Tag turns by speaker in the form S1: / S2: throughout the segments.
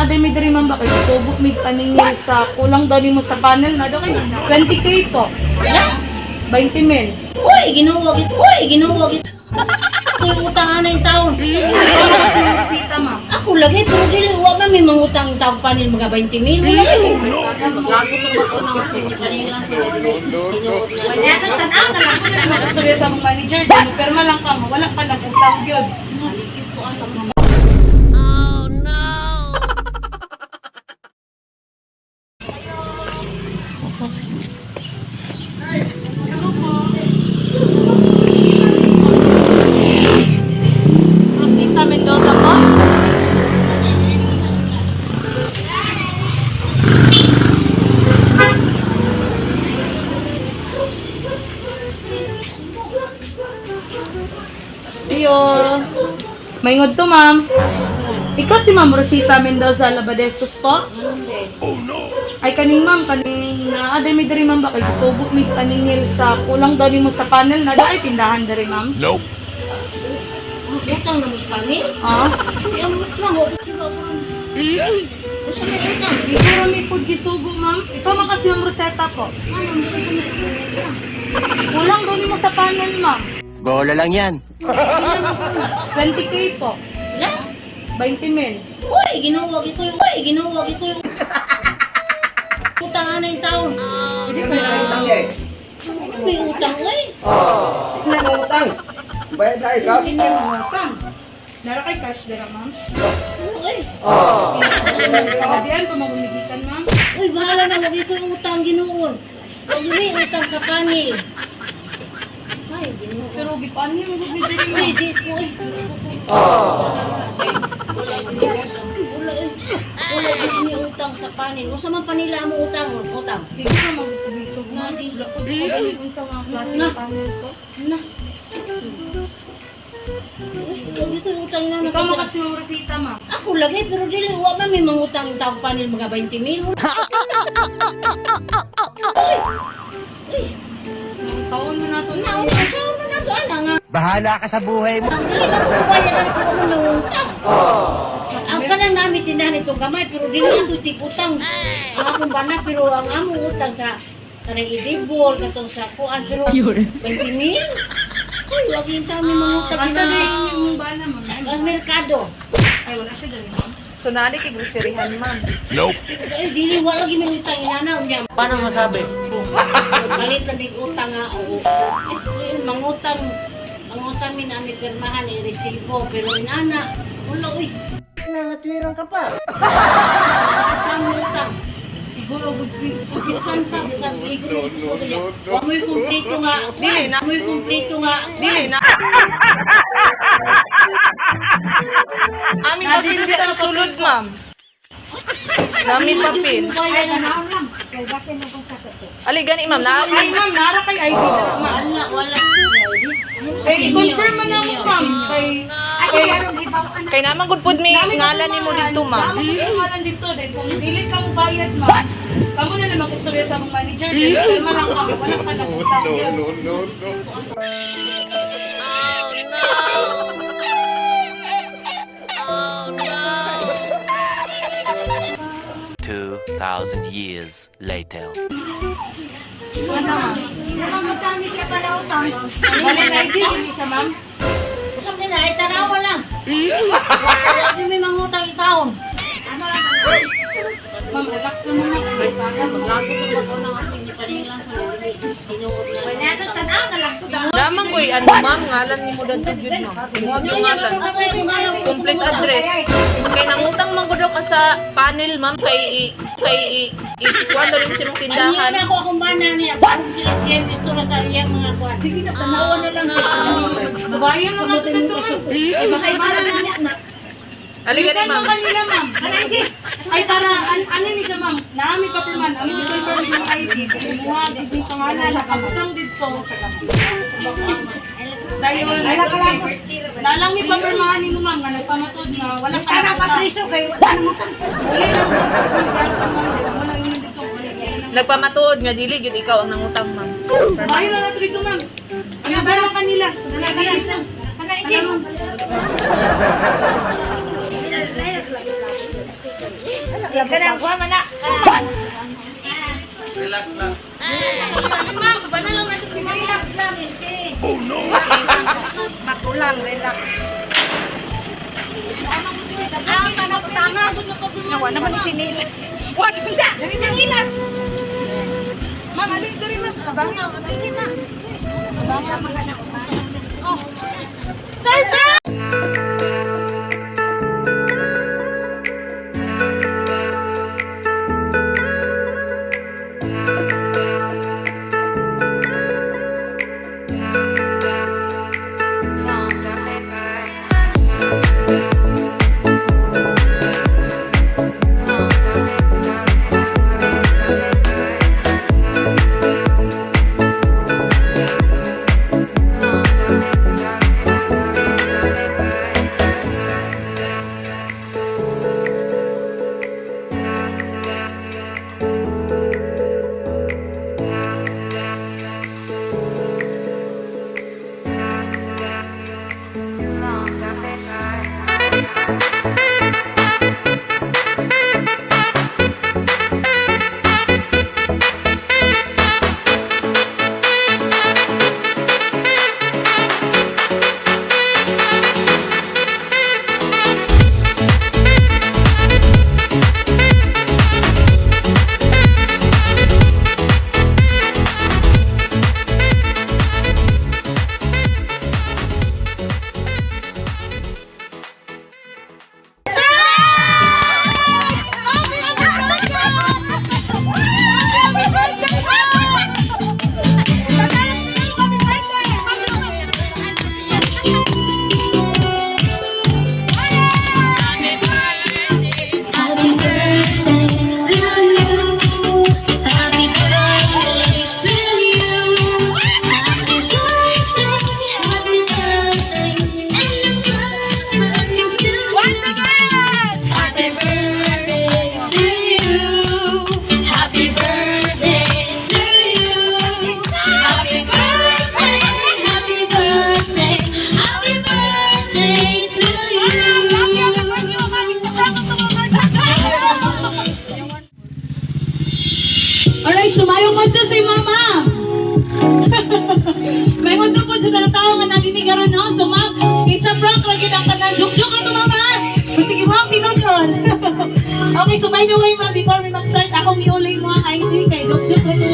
S1: Naaday may diri man ba kay subok may paningil sa kulang daw mo sa panel na daw kay 20k po.
S2: Wala?
S1: 20 mil.
S2: Uy, ginuwag ito. Uy, ginuwag ito. Uy, utangan na yung taon.
S1: Ano kasi yung resita, ma'am?
S2: Ako lagi, pero dili, huwag na may mangutang taong panil mga 20 mil. Wala yun.
S1: Istorya sa mong manager, dyan mo perma lang ka, wala ka lang utang yun. Rosita Mendoza po? Ayo. Maingod to, ma'am. Ikaw si Ma'am Rosita Mendoza Labadesos po? Ay kaning ma'am, kaning naaday may diri ma'am ba kay subok may paningil sa kulang daw mo sa panel na daw tindahan diri ma'am?
S3: Nope.
S2: Utang na mas panil?
S1: Ah?
S2: Yung utang, huwag sila ako. Basta may utang.
S1: Dito rami po gisugo ma'am. Ikaw man kasi Ma'am Rosetta po. Kulang daw mo sa panel ma'am.
S4: Bola lang yan.
S1: 20k po.
S2: Wala?
S1: 20 mil.
S2: Uy, ginuwag ito yung. Uy, ginuwag ito yung. Utangan na yung taon.
S1: Hindi ko na utang eh.
S2: May utang, uy.
S5: Hindi mo utang. Bayad na ikaw.
S1: Hindi mo utang. Dara kay cash dara ma'am.
S2: Uy.
S1: Kagadian pa magumigitan ma'am.
S2: Uy, bahala na, huwag ito yung utang ginuon. Huwag yun may utang sa panil. Ay, ginuon.
S1: Pero gipan niyo magbibili
S2: Uy,
S1: ma'am.
S2: di ko eh. Wala din may utang sa panin. Kung sa man panila mo utang, utang.
S1: Hindi ko na magbibisog na. Kung sa mga klase ng panel ko.
S2: Na. Huwag ito yung utang na
S1: Ikaw mo kasi Ma'am Rosita ma'am.
S2: Ako lagi, pero dili, huwag na may mangutang taong panil mga 20 mil. Uy,
S1: Sawon mo na to na.
S2: saan mo na to, ana nga.
S4: Bahala ka sa buhay mo.
S2: Ang dili na ko bayan na ko ako nangutang. Ang kanang namin tindahan itong gamay, pero dili ito tiputang. Ang akong bana, pero ang among utang sa kanang idibol, katong sa kuan, pero 20 mil? Uy, wag yung kami mangutang
S1: Asa na
S2: na.
S1: yung bala ma'am?
S2: Ang merkado.
S1: Ay wala siya dali ma'am.
S6: So, nani kay groceryhan, ma'am.
S3: Nope.
S2: Ay, dili, wala lagi may utang inanaw niya.
S5: Paano masabi?
S2: Galit na may utang nga, oo. Mangutang min namin pirmahan, i-resibo, pero inana, wala, uy.
S5: Nangatwirang ka pa.
S2: Utang, utang.
S1: Siguro would be.
S2: Bisan pa, bisan siguro. Huwag mo'y kumplito nga.
S6: Dili na.
S2: Huwag mo'y kumplito nga.
S6: Dili na. Ami papel di sa sulod, ma'am. Nami papel.
S2: Ay, na.
S6: Ali gani, ma'am. Na
S1: Ay ma'am, nara kay ID dara ma'am.
S2: Wala, wala.
S1: Kay i-confirm mo na mo ma'am.
S6: kay naman gud pud mi ngalan nimo dito, ma'am.
S1: Naman ko ngalan dito dahil kung dili ka mo bayad ma'am. Kamo na lang mag-istorya sa mong manager. Perma lang kami, wala ka na utang yun.
S3: No.
S4: 2,000 years later.
S1: Ano ma'am?
S2: Ma'am, utang siya pala utang.
S1: Wala na ID, hindi siya ma'am.
S2: Usap nila, ay tanawa lang. Wala din may mangutang itaon.
S1: Ma'am, relax na muna.
S6: Naman koy ano, ma'am, ngalan nimo dito jud, ma'am. Imo ang ngalan. Complete address. Kay nangutang man gud ka sa panel, ma'am, kay kuan rin sa imong tindahan.
S2: Ano ako akong bana niya. Kung sila siya gusto na sa iyang mga kuwan. Sige na, tanawa na lang.
S1: Babayan mo natin ito ma'am.
S2: Ay, bakay bana na niya na.
S6: Ali gani, ma'am.
S1: Kanila ma'am. Ay para, ano ni siya ma'am? Naami pa po man. Ami dito yung ID. Kumuha, dito yung pangalan. Kaputang dito. Dahil, nalang may papirmahan mo ma'am. Nga nagpamatod na wala ka na
S2: Patriso kayo, wala mo tang.
S6: Nagpamatuod nga dili gyud ikaw ang nangutang, ma'am.
S1: Bayan na nato dito ma'am. Ano ba kanila?
S2: Ganang, man na.
S3: Relax lang.
S1: Ma'am, bana lang natin si Mama.
S2: Relax lang, Insi.
S6: Makulang, relax. Nawa naman si Nilas. What?
S2: Dali nang ilas.
S6: Ma'am, alin ka rin, ma'am. Abangan, alin na.
S1: Sir, sir! Alright, sumayo mo to si Mama. May mundo po sa tao nga nadinig karon no. So ma'am, it's a prank lagi ng tanan. Joke-joke ito Mama. Sige ma'am, tinodyon. Okay, so by the way ma'am, before we mag-start, akong iulay mo ang ID kay joke-joke ito.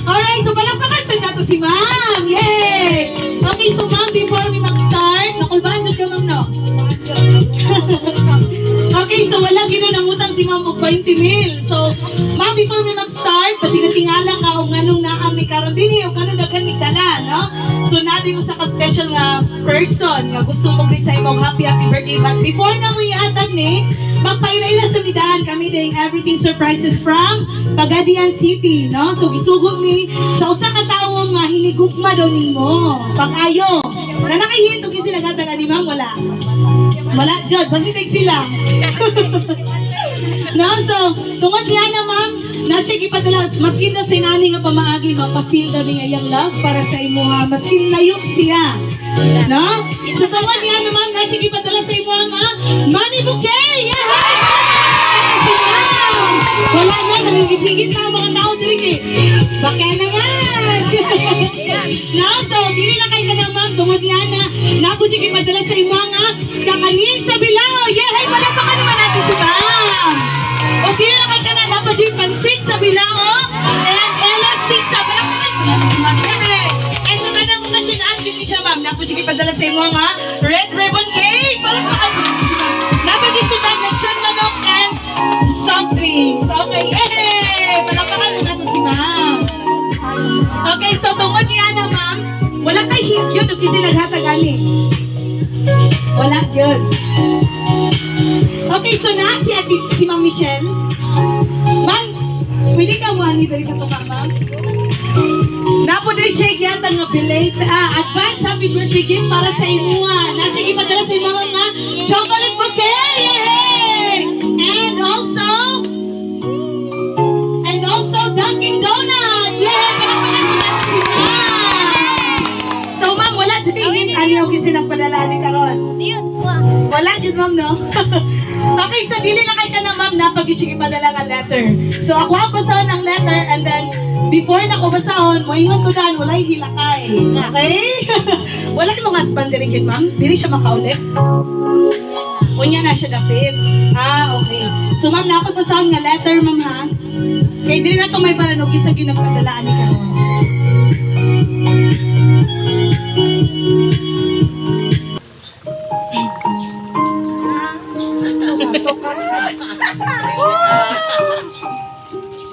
S1: Alright, so palakpakan sa nato si Ma'am. Yay! Okay, so ma'am, before we mag-start, nakulbaan dyan ka ma'am no? Okay, so wala ginanangutang si Ma'am og 20 mil. So, Ma'am, before we mag-start, kasi natingala ka kung anong naami karon din o anong daghan mi dala, no? So, nadi mo sa ka-special nga person nga gusto mo greet sa imong happy birthday. But before na mo ihatag ni, magpaila-ila sa midaan kami ding everything surprises from Pagadian City, no? So, gisugod mi sa usa ka tawo nga hinigugma daw nimo. Pag-ayo. Na nakahintog yung sila gataga ni Ma'am, wala. Wala, Jod, basitig sila. No, so, tungod niya na ma'am, na siya gipadala, maskin na sa inani nga pamaagi, mapapil daw niya iyang love para sa imo ha, maskin layok siya. No? So, tungod niya na ma'am, na siya gipadala sa imo ha, money bouquet! Yeah! Wala na, nangigit-higit na ang mga tao din eh. Baka naman! No, so, dili lang kayo ka na ma'am, tungod niya na, na po siya gipadala sa imo ha, kakanin sa Bilao! Yeah! Hey, palapakan naman natin si ma'am! O di lang kayo ka na, dapat yung pansit sa Bilao and elastic sa palapakan natin si ma'am. Ay, sa kanang mga sinasyon ni siya ma'am, na po siya gipadala sa imo ha, red ribbon cake! Palapakan natin si ma'am. Dapat dito tayo lechon manok and soft drinks. Okay, yay! Palapakan natin si ma'am. Okay, so tungod niya na ma'am, wala kay hint yun o kasi naghatag ani. Wala yun. Okay, so na si Ma'am Michelle. Ma'am, pwede ka wani dali sa tuka, ma'am? Napo din siya yata nga advance happy birthday gift para sa imuha. Nasa ipadala sa imuha nga chocolate bouquet! Yay! And also Dunkin' Donut! Yay! Pinapalan mo natin si ma'am! So ma'am, wala sabihin ano yung kasi nagpadala ni Karon? Wala yun ma'am, no? Okay, so dili na kay ka na, ma'am, na pag sige padala nga letter. So ako ang basahon ang letter, and then before na ko basahon, moingon ko daan, walay hilakay. Okay? Wala mong husband diri gid, ma'am. Dili siya makaulit. Unya na siya dapit. Okay. So ma'am, na ako basahon nga letter, ma'am, ha? Kay dili na to may balanog isa gyud nagpadalaan ni karon.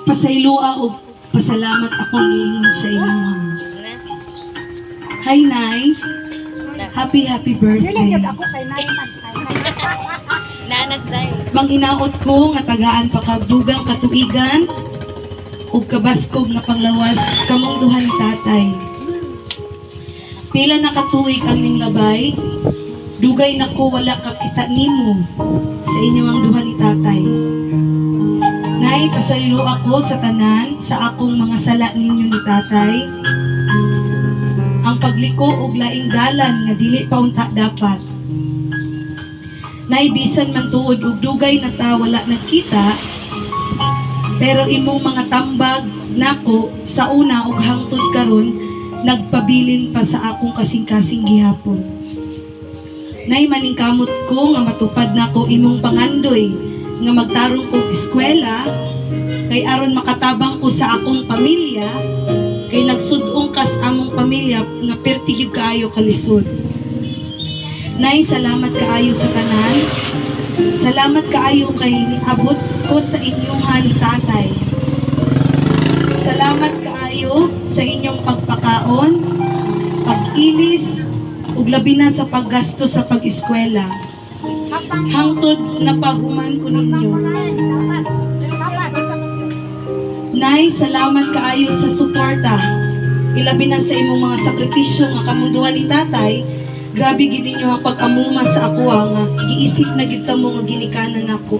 S1: Pasaylua o pasalamat akong ingon sa inyo. Hi, Nay. Happy birthday.
S2: Nanas dahil.
S1: Manginaot ko nga tagaan pa kagdugang katuigan ug kabaskog nga panglawas kamong duha ni tatay. Pila na katuig ang ning labay, dugay nako wala kakita nimo sa inyo ang duha ni tatay. Nay, pasaylo ako sa tanan sa akong mga sala ninyo ni tatay. Ang pagliko og laing dalan nga dili pa unta dapat. Nay, bisan man tuod og dugay na ta wala nakita, pero imong mga tambag nako sa una ug hangtod karon nagpabilin pa sa akong kasing-kasing gihapon. Nay, maningkamot ko nga matupad nako imong pangandoy nga magtarong kog eskwela kay aron makatabang ko sa akong pamilya kay nagsud-ong kas among pamilya nga perti gyud kaayo kalisod. Nay, salamat kaayo sa tanan. Salamat kaayo kay niabot ko sa inyong ni tatay. Salamat kaayo sa inyong pagpakaon, pag-ilis, ug labi na sa paggasto sa pag-eskwela. Hangtod na paguman ko ninyo. Nay, salamat kaayo sa suporta. Ilabi na sa imong mga sakripisyo nga kamunduhan ni tatay. Grabe gid ninyo ang pag-amuma sa ako nga giisip na gid kamo nga ginikanan nako.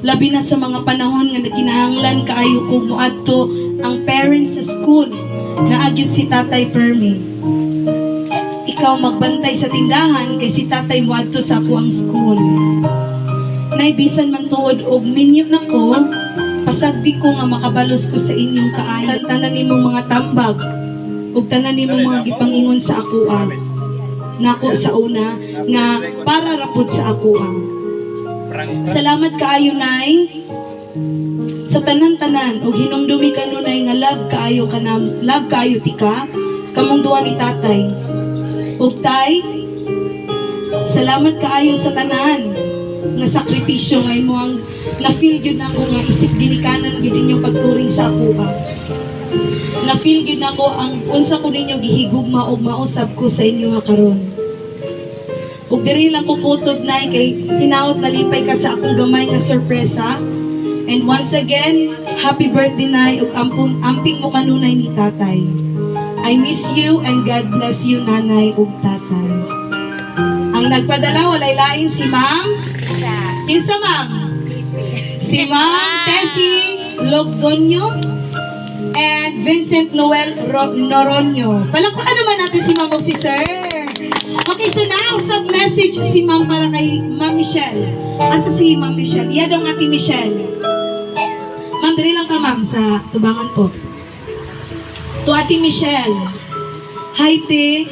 S1: Labi na sa mga panahon nga naginahanglan kaayo kog moadto ang parents sa school na agyud si Tatay Permi. Ikaw magbantay sa tindahan kay si tatay mo adto sa ako ang school. Nay, bisan man tuod og minyo nako, pasagdi ko nga makabalos ko sa inyong kaayo. Tanan nimong mga tambag ug tanan nimong mga gipangingon sa ako nako sa una nga para rapod sa ako. Salamat kaayo, Nay, sa tanan-tanan ug hinumdumi kanunay nga love kaayo tika kamong duha ni tatay. Ug tay, salamat kaayo sa tanan nga sakripisyo nga imo ang na-feel gyud nako nga isip ginikanan gyud inyong pagturing sa ako. Na-feel gyud nako ang unsa ko ninyo gihigugma og mausab ko sa inyo nga karon. Ug diri lang ko kutob, Nay, kay hinaot nalipay ka sa akong gamay nga sorpresa. And once again, happy birthday, Nay, ug amping mo kanunay ni tatay. I miss you and God bless you, nanay ug tatay. Ang nagpadala walay lain si Ma'am. Kinsa, Ma'am? Si Ma'am Tessie Logdonyo and Vincent Noel Noronio. Palakpakan naman natin si Ma'am ug si Sir. Okay, so now, sub-message si Ma'am para kay Ma'am Michelle. Asa si Ma'am Michelle? Iya dong ati Michelle. Ma'am, dali lang ka, Ma'am, sa tubangan po. To Ate Michelle. Hi, Te.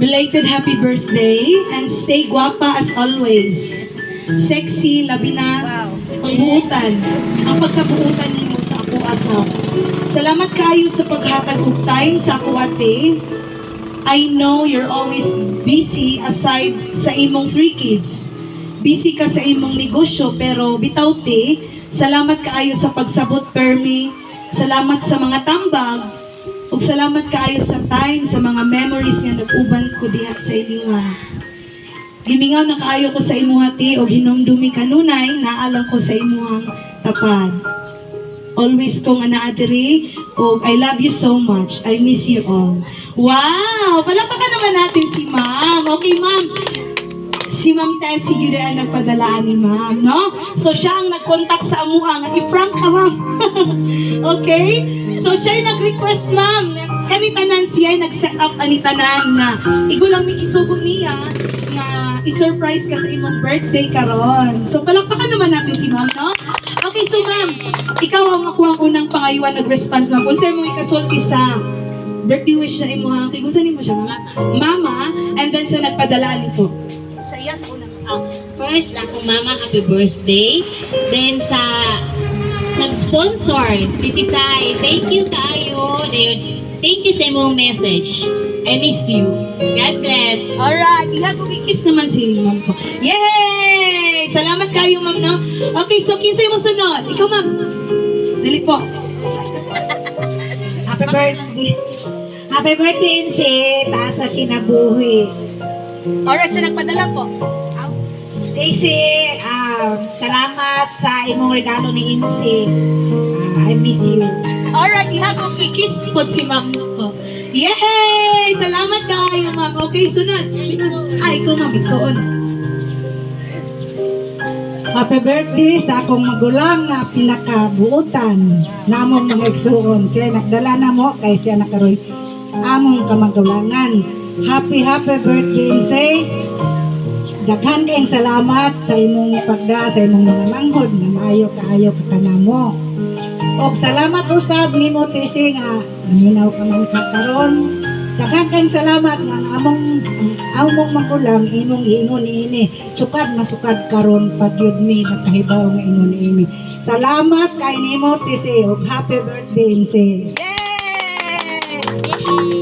S1: Belated happy birthday and stay guwapa as always. Sexy, labi na, pagbuutan. Ang pagkabuutan nimo sa ako asa. Salamat kayo sa paghatag og time sa ako, Ate. I know you're always busy aside sa imong 3 kids. Busy ka sa imong negosyo, pero bitaw, Te, salamat kaayo sa pagsabot, Permi. Salamat sa mga tambag. Ug salamat kaayo sa time, sa mga memories nga nag-uban ko diha sa inyo. Gimingaw na kaayo ko sa imuha, Ti, ug hinumdumi kanunay, naalang ko sa imuhang tapad. Always kong anaadiri, ug I love you so much. I miss you all. Wow! Palakpakan naman natin si Ma'am. Okay, Ma'am. si Ma'am Tessie gyud ang nagpadalaan ni Ma'am, no? So siya ang nag-contact sa amuha nga i-prank ka, Ma'am. Okay? So siya yung nag-request, Ma'am. Kanitanan siya ay nag-set up anitanan nga igo lang mi isugo niya nga i-surprise ka sa imong birthday karon. So palakpakan naman natin si Ma'am, no? Okay, so Ma'am, ikaw ang makuha ko ng pangayuan nag-response, Ma'am. Kung sa'yo mo ikasulti sa birthday wish na imo ha, kay kung saan mo siya, Mama, and then sa nagpadala nito. Sa iya sa una.
S2: First, ako mama, happy birthday. Then sa nag-sponsor, si Titay, thank you kayo. Thank you sa imong message. I missed you. God bless.
S1: Alright, ihagog ikis naman si Ma'am ko. Yay! Salamat kayo, Ma'am, no? Okay, so kinsay mo sunod? Ikaw, Ma'am. Dali po.
S7: Happy birthday. Happy birthday, Insi. Taas sa kinabuhi.
S1: Alright, so nagpadala po.
S7: Daisy, salamat sa imong regalo ni Insi. I miss you.
S1: Alright, ihagog ikis po si Ma'am ko. Yay! Salamat kayo, Ma'am. Okay, sunod. Ay, ikaw, Ma'am. Igsoon.
S7: Happy birthday sa akong magulang na pinakabuutan namong mga igsuon. Siya nagdala na mo kay siya nakaroy among kamagulangan. Happy birthday, Insi. Daghan kayong salamat sa imong pagda sa imong mga langhod na maayo kaayo ka kanamo. O salamat usab nimo Tisi nga naminaw ka man ka karon. Daghan kayong salamat nga among magulang imong ingon ini. Sukad masukad karon pagyud mi nakahibaw nga ingon ini. Salamat kay nimo Tisi ug happy birthday Insi.
S1: Yay!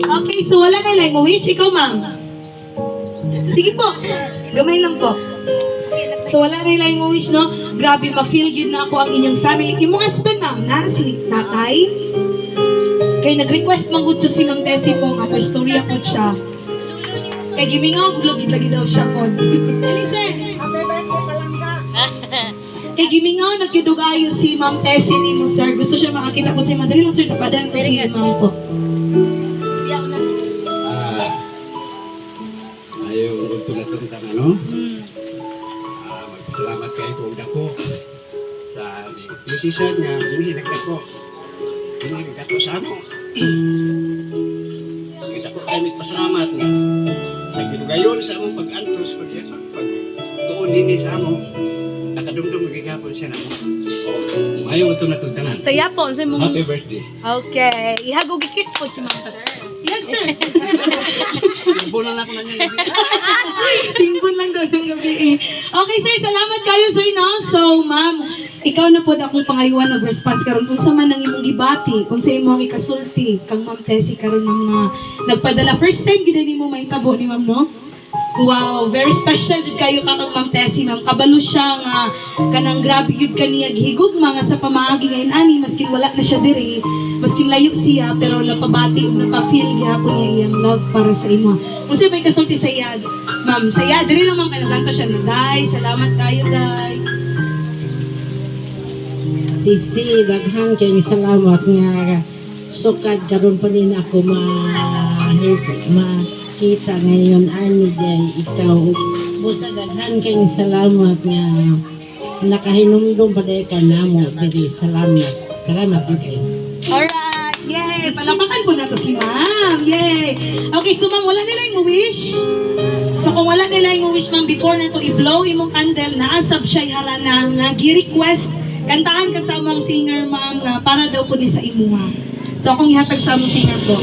S1: Okay, so wala na lang mo wish. Ikaw, Ma'am. Sige po. Gamay lang po. So wala na lang mo wish, no? Grabe, ma-feel good na ako ang inyong family. Imong husband, Ma'am, na si tatay. Kay nag-request man gud to si Ma'am Tessie po nga istorya po siya. Kay gimingaw vlog lagi daw siya kon. Ali sir.
S7: Happy birthday palangga.
S1: Kay gimingaw nagkidugayo si Ma'am Tessie ni mo sir. Gusto siya makakita ko si madali lang sir napadan ko si Ma'am po. Siya una sir.
S3: Ayaw gusto na tentang ano? Magpasalamat kayo kung dako sa decision niya. Hindi nagdako. Hindi nagdako sa ano. Kita ko kayo magpasalamat nga. Sa ginugayon sa among pag-antos, pag-tuon din sa among nakadumdum magigapon siya na mo. Ayaw ito na tentanan.
S1: Saya po sa mo.
S3: Happy birthday.
S1: Okay. Ihagog ikis po si Ma'am sir. Ihag sir.
S3: Bulan ako na niya.
S1: Tingkon lang daw ng gabi eh. Okay sir, salamat kayo sir, no? So ma'am, ikaw na po akong pangayuan nag-response karon kung sa man ang imong gibati, kung sa imong ikasulti kang Ma'am Tessie karon ng mga nagpadala. First time gid mo mahitabo ni Ma'am, no? Wow, very special jud kayo ka kang Ma'am Tessie, Ma'am. Kabalo siya nga kanang grabe gyud kaniya higug mga sa pamaagi ngayon ani maskin wala na siya diri, maskin layo siya pero napabati ug napafeel gyapon niya iyang love para sa imo. Kung siya may kasulti sa iya, Ma'am, sa iya diri lang man kanang siya na day. Salamat kayo, day.
S7: Tisi, daghang kayong salamat nga sukad karon pa din ako makita ngayon ani day ikaw. Busa daghan kayong salamat nga nakahinumdum pa day ka namo diri. Salamat. Salamat din kayo.
S1: Alright, yay! Palapakan po na to si Ma'am. Yay! Okay, so Ma'am, wala nila yung wish. So kung wala nila yung wish, Ma'am, before na to i-blow imong candle, naasab siya harana nga gi-request kantaan ka sa among singer, Ma'am, nga para daw po ni sa imo, Ma'am. So akong ihatag sa among singer ko.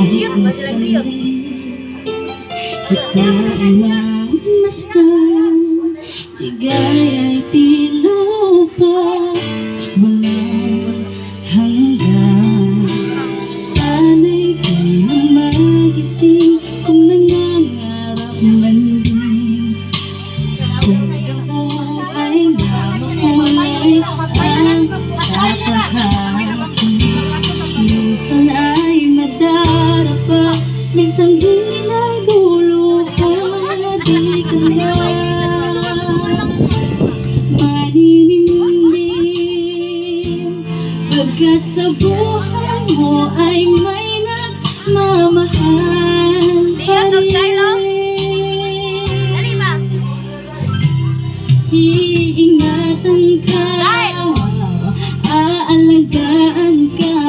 S6: Diyot ba silang diyot?
S7: Kita ay mamasdan, tigay ay tinupa, mga hanggang. Sana'y di na magising kung nangangarap man din. Kung ang buhay na makulay ang kapahati. Minsan ay madarapa, minsan din ay buluha. Di ka na maninindim, pagkat sa buhay mo ay may nagmamahal pa rin. Iingatan ka, aalagaan ka.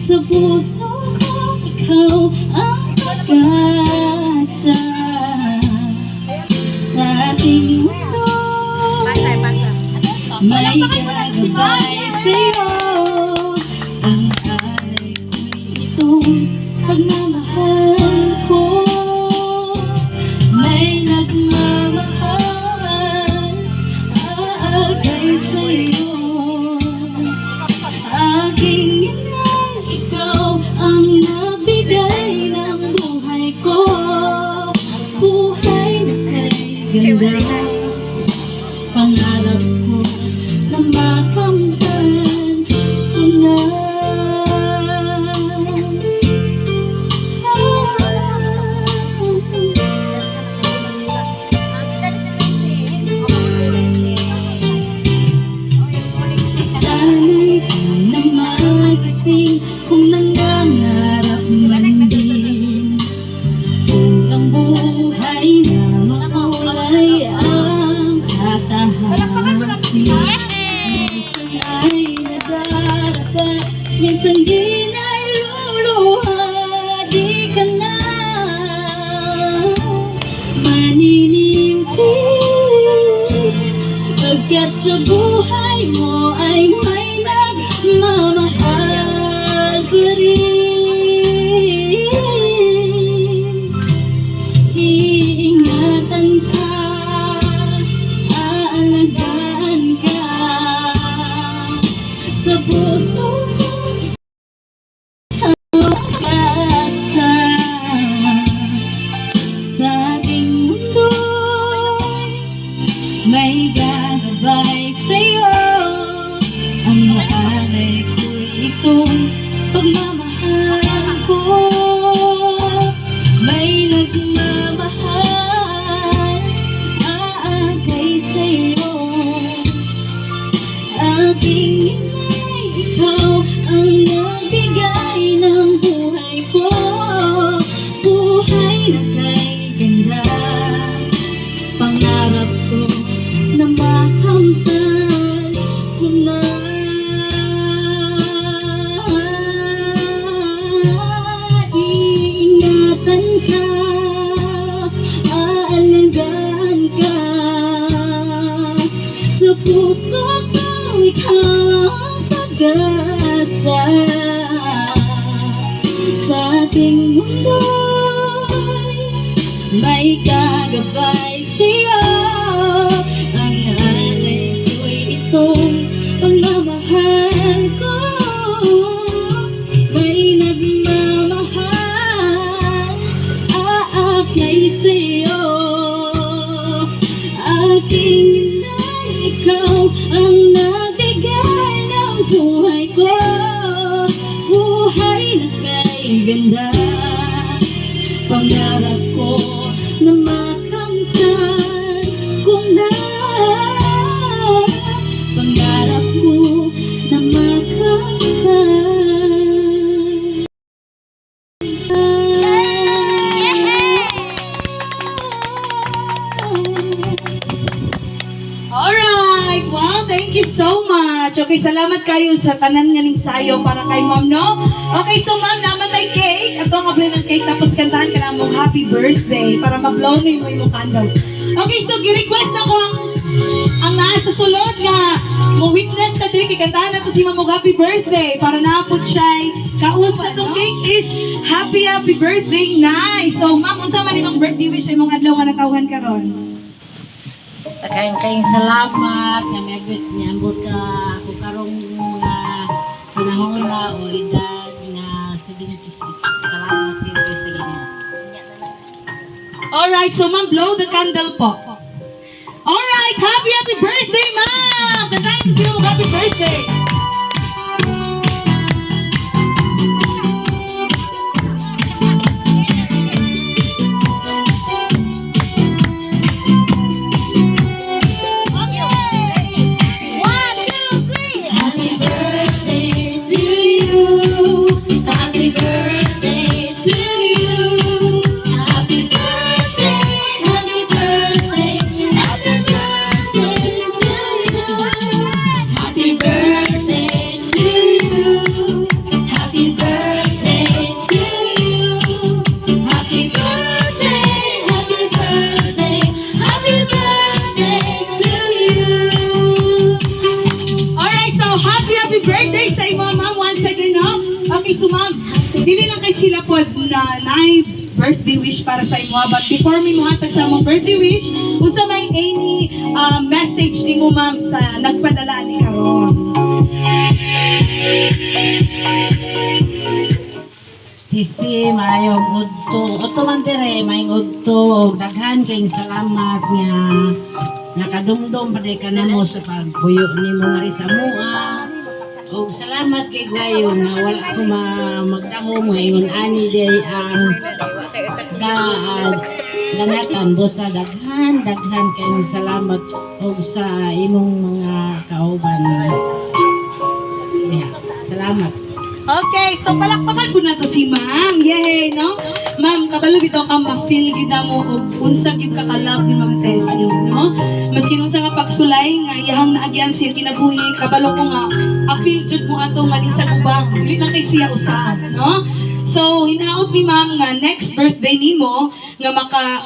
S7: Sa puso ko, ikaw ang pag-asa. Sa ating mundo, may gagabay sa'yo. Ang alay ko'y itong pagmamahal ko. May nagmamahal, aagay sa'yo. Aking inang, ikaw ang nabigay ng buhay ko. Buhay na kay ganda, pangarap ko na makamtan ko na. Sana'y di na magising kung nangangarap man din. Kung ang buhay na makulay ang katahati. Minsan ay nadarapa, minsan din ay luluha. Di ka na maninindim, pagkat sa buhay mo ay may nagmamahal pa rin. Iingatan ka, aalagaan ka. Sa puso ko, pag-asa. Sa ating mundo, may gagabay sa'yo. Ang maalay ko'y itong pagmamahal ko. May nagmamahal, aagay sa'yo. Aking inay, ikaw ang nagbigay ng buhay ko. Buhay na kay ganda, pangarap ko na makamtan ko na. Iingatan ka, aalagaan ka. Sa puso ko, ikaw ang pag-asa. Sa ating mundo, may gagabay sa'yo. Ang alay ko'y itong pagmamahal ko. May nagmamahal, aakay sa'yo. Aking inay, ikaw ang nabigay ng buhay ko. Buhay na kay ganda, pangarap ko na makamtan ko na. Pangarap ko na makamtan.
S1: Alright! Wow, thank you so much. Okay, salamat kayo sa tanan nga ning sayo para kay ma'am, no? Okay, so ma'am, naman tayo cake. Ito ang abli ng cake, tapos kantahan ka na mong happy birthday para ma-blow na yung imong candle. Okay, so gi-request na ko ang nasa sulod nga mo witness na diri, kantahan na to si ma'am mong happy birthday para naapod siya.
S7: sa itong cake is happy birthday, Nay! So, ma'am, unsa man imong birthday wish sa imong adlaw nga natawhan karon?
S2: Kayong salamat nga may niambot ka ako karong mga panahon na o edad na 76. Salamat din kayo sa inyo.
S7: Alright, so ma'am, blow the candle po. Alright, happy birthday, ma'am! Kantahin ko sila happy birthday!
S8: Happy birthday to you. Happy birthday to you. Happy birthday, happy birthday, happy birthday to you. Happy birthday to you. Happy birthday to you. Happy birthday, happy birthday, happy birthday to you.
S7: Alright, so happy birthday sa imo, ma'am, once again, no? Okay, so ma'am, dili lang kay sila po na birthday wish para sa imo, but before mi mohatag sa among birthday wish, usa may any message nimo, ma'am, sa nagpadala ni karon.
S2: Sisi, mayong udto. Udto man dire, mayong udto. Daghan kayong salamat nga. Nakadumdum pa ka na mo sa pagpuyo ni mo nga rin sa mua. O salamat kay Gayon na wala ko magdahom ngayon ani day ang danatan do sa daghan kayong salamat o sa imong mga kauban. Salamat.
S7: Okay, so palakpakan po na to si ma'am. Yay, no? Ma'am, kabalo bito ka ma-feel gid na mo og unsa gyud ka ka-love ni Ma'am Tessie, no? Maski unsa nga pagsulay nga iyahang naagyan siya kinabuhi, kabalo ko nga appeal jud mo ato nga sa ubang. Dili na kay siya usab, no? So, hinaot ni ma'am nga next birthday nimo nga maka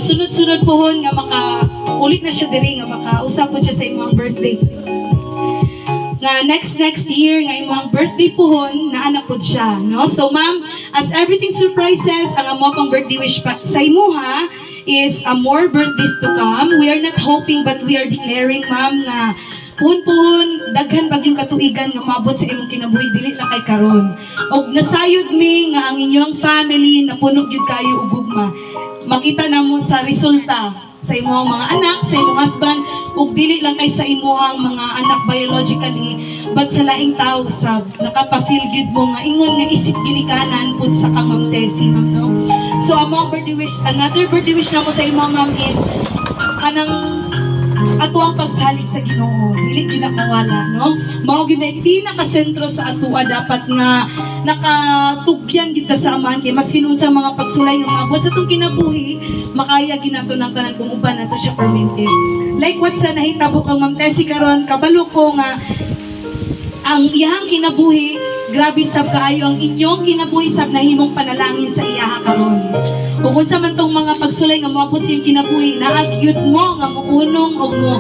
S7: sunod-sunod pohon nga maka ulit na siya diri nga maka usab po siya sa imong birthday. Nga next year nga imong birthday pohon na anak pod siya, no? So ma'am, as everything surprises ang amo pang birthday wish pa sa imuha is more birthdays to come. We are not hoping but we are declaring, ma'am, nga puhon daghan bagyong katuigan nga maabot sa imong kinabuhi dili lang kay karon. Og nasayod mi nga ang inyong family napuno gyud kayo og gugma. Makita na mo sa resulta sa imong mga anak, sa imong husband, ug dili lang kay sa imong mga anak biologically, but sa laing tao sab nakapa-feel gyud mo nga ingon nga isip ginikanan pud sa kang Ma'am Tessie, ma'am, no? So among birthday wish, another birthday wish na ko sa imong ma'am is kanang ato ang pagsalig sa Ginoo, dili gyud na mawala, no? Mao gyud ay pinaka-sentro sa atoa dapat nga nakatugyan kita sa aman kay mas sa mga pagsulay nga maabot sa tong kinabuhi, makaya ginato ng tanan kung uban nato siya permitted. Like what sa nahitabo kang Ma'am Tessie karon, kabalo ko nga ang iyang kinabuhi, grabe sab kaayo ang inyong kinabuhi sab nahimong panalangin sa iyaha karon. Ug unsa man tong mga pagsulay nga moabot sa iyong kinabuhi, naagyud mo nga muunong og mo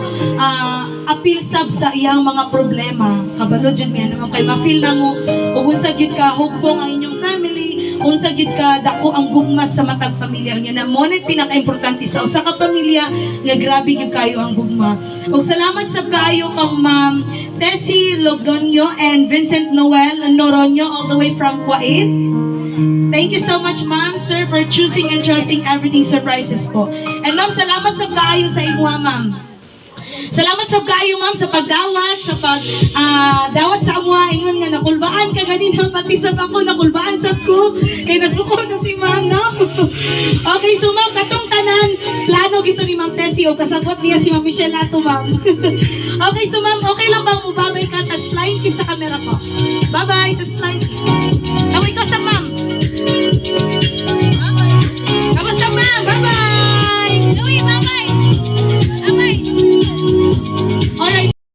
S7: appeal sab sa iyang mga problema. Kabalo dyan mi ano kay ma-feel na mo ug unsa gyud ka hugpong ang inyong family, unsa gyud ka dako ang gugmas sa matag pamilya niya na mo na pinaka-importante sa usa ka pamilya nga grabe gyud kayo ang gugma. Ug salamat sab kaayo kang Ma'am Tessie Logonio and Vincent Noel Noronio all the way from Kuwait. Thank you so much, ma'am, sir, for choosing and trusting everything surprises po. And ma'am, salamat sa kaayo sa imuha, ma'am. Salamat sa kaayo, ma'am, sa pagdawat, sa dawat sa amuha. Ingon nga, nakulbaan ka ganina, pati sab ako, nakulbaan sab ko. Kaya nasuko na si ma'am, no? Okay, so ma'am, katong tanan, plano gito ni Ma'am Tessie, o kasabot niya si Ma'am Michelle ato, ma'am. Okay, so ma'am, okay lang bang mubabay ka, tas slide kiss sa camera ko. Bye-bye, tas slide.